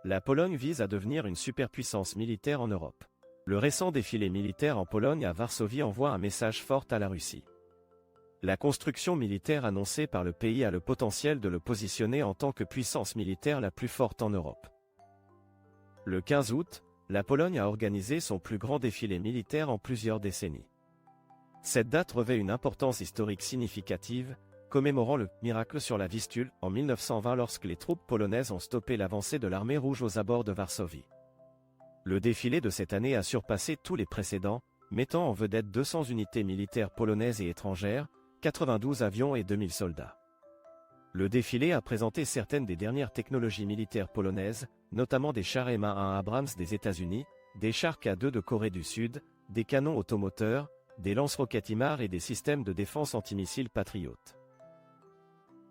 La Pologne vise à devenir une superpuissance militaire en Europe. Le récent défilé militaire en Pologne à Varsovie envoie un message fort à la Russie. La construction militaire annoncée par le pays a le potentiel de le positionner en tant que puissance militaire la plus forte en Europe. Le 15 août, la Pologne a organisé son plus grand défilé militaire en plusieurs décennies. Cette date revêt une importance historique significative, commémorant le « miracle sur la Vistule » en 1920 lorsque les troupes polonaises ont stoppé l'avancée de l'armée rouge aux abords de Varsovie. Le défilé de cette année a surpassé tous les précédents, mettant en vedette 200 unités militaires polonaises et étrangères, 92 avions et 2000 soldats. Le défilé a présenté certaines des dernières technologies militaires polonaises, notamment des chars M1 Abrams des États-Unis, des chars K2 de Corée du Sud, des canons automoteurs, des lance-roquettes HIMARS et des systèmes de défense antimissiles Patriot.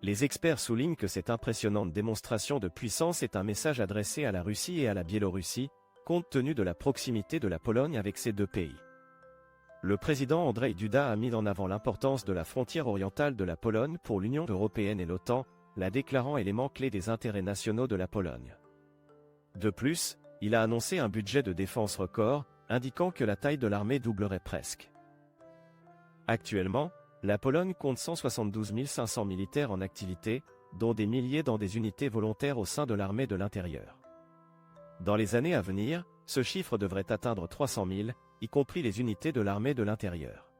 Les experts soulignent que cette impressionnante démonstration de puissance est un message adressé à la Russie et à la Biélorussie, compte tenu de la proximité de la Pologne avec ces deux pays. Le président Andrzej Duda a mis en avant l'importance de la frontière orientale de la Pologne pour l'Union européenne et l'OTAN, la déclarant élément clé des intérêts nationaux de la Pologne. De plus, il a annoncé un budget de défense record, indiquant que la taille de l'armée doublerait presque. Actuellement, la Pologne compte 172 500 militaires en activité, dont des milliers dans des unités volontaires au sein de l'armée de l'intérieur. Dans les années à venir, ce chiffre devrait atteindre 300 000, y compris les unités de l'armée de l'intérieur.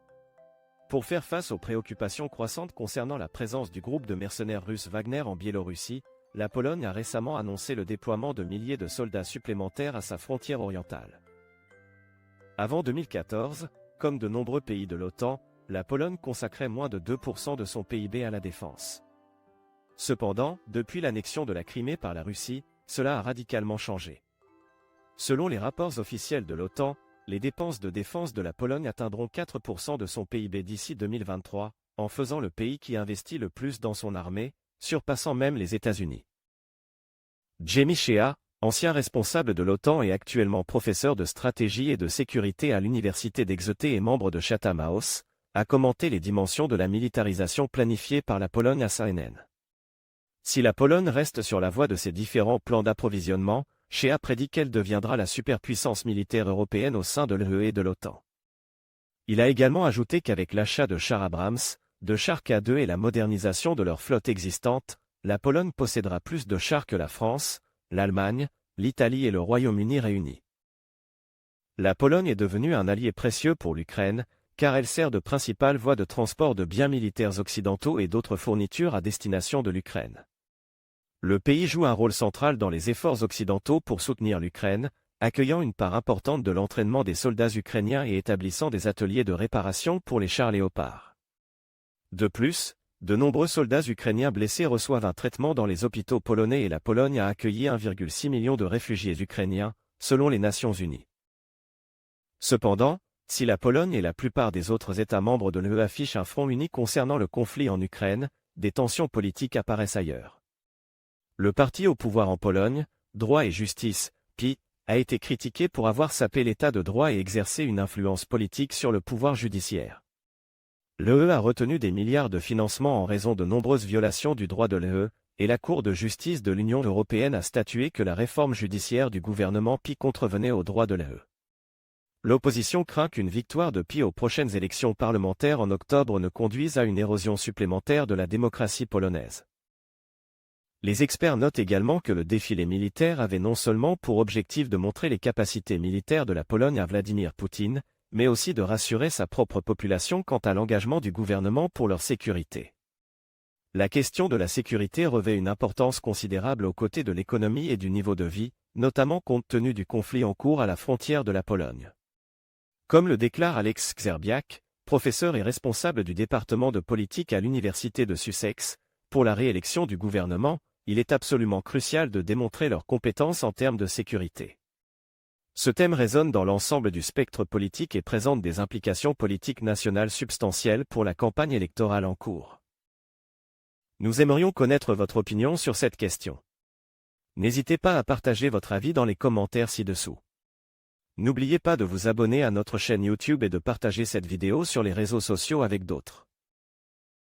Pour faire face aux préoccupations croissantes concernant la présence du groupe de mercenaires russes Wagner en Biélorussie, la Pologne a récemment annoncé le déploiement de milliers de soldats supplémentaires à sa frontière orientale. Avant 2014, comme de nombreux pays de l'OTAN, la Pologne consacrait moins de 2% de son PIB à la défense. Cependant, depuis l'annexion de la Crimée par la Russie, cela a radicalement changé. Selon les rapports officiels de l'OTAN, les dépenses de défense de la Pologne atteindront 4% de son PIB d'ici 2023, en faisant le pays qui investit le plus dans son armée, surpassant même les États-Unis. Jamie Shea, ancien responsable de l'OTAN et actuellement professeur de stratégie et de sécurité à l'université d'Exeter et membre de Chatham House, a commenté les dimensions de la militarisation planifiée par la Pologne à CNN. Si la Pologne reste sur la voie de ses différents plans d'approvisionnement, Shea prédit qu'elle deviendra la superpuissance militaire européenne au sein de l'UE et de l'OTAN. Il a également ajouté qu'avec l'achat de chars Abrams, de chars K2 et la modernisation de leur flotte existante, la Pologne possédera plus de chars que la France, l'Allemagne, l'Italie et le Royaume-Uni réunis. La Pologne est devenue un allié précieux pour l'Ukraine, car elle sert de principale voie de transport de biens militaires occidentaux et d'autres fournitures à destination de l'Ukraine. Le pays joue un rôle central dans les efforts occidentaux pour soutenir l'Ukraine, accueillant une part importante de l'entraînement des soldats ukrainiens et établissant des ateliers de réparation pour les chars Léopard. De plus, de nombreux soldats ukrainiens blessés reçoivent un traitement dans les hôpitaux polonais et la Pologne a accueilli 1,6 million de réfugiés ukrainiens, selon les Nations Unies. Cependant, si la Pologne et la plupart des autres États membres de l'UE affichent un front uni concernant le conflit en Ukraine, des tensions politiques apparaissent ailleurs. Le parti au pouvoir en Pologne, Droit et Justice, PiS, a été critiqué pour avoir sapé l'état de droit et exercé une influence politique sur le pouvoir judiciaire. L'UE a retenu des milliards de financements en raison de nombreuses violations du droit de l'UE, et la Cour de justice de l'Union européenne a statué que la réforme judiciaire du gouvernement PiS contrevenait aux droits de l'UE. L'opposition craint qu'une victoire de PiS aux prochaines élections parlementaires en octobre ne conduise à une érosion supplémentaire de la démocratie polonaise. Les experts notent également que le défilé militaire avait non seulement pour objectif de montrer les capacités militaires de la Pologne à Vladimir Poutine, mais aussi de rassurer sa propre population quant à l'engagement du gouvernement pour leur sécurité. La question de la sécurité revêt une importance considérable aux côtés de l'économie et du niveau de vie, notamment compte tenu du conflit en cours à la frontière de la Pologne. Comme le déclare Alex Xerbiak, professeur et responsable du département de politique à l'université de Sussex, pour la réélection du gouvernement, il est absolument crucial de démontrer leurs compétences en termes de sécurité. Ce thème résonne dans l'ensemble du spectre politique et présente des implications politiques nationales substantielles pour la campagne électorale en cours. Nous aimerions connaître votre opinion sur cette question. N'hésitez pas à partager votre avis dans les commentaires ci-dessous. N'oubliez pas de vous abonner à notre chaîne YouTube et de partager cette vidéo sur les réseaux sociaux avec d'autres.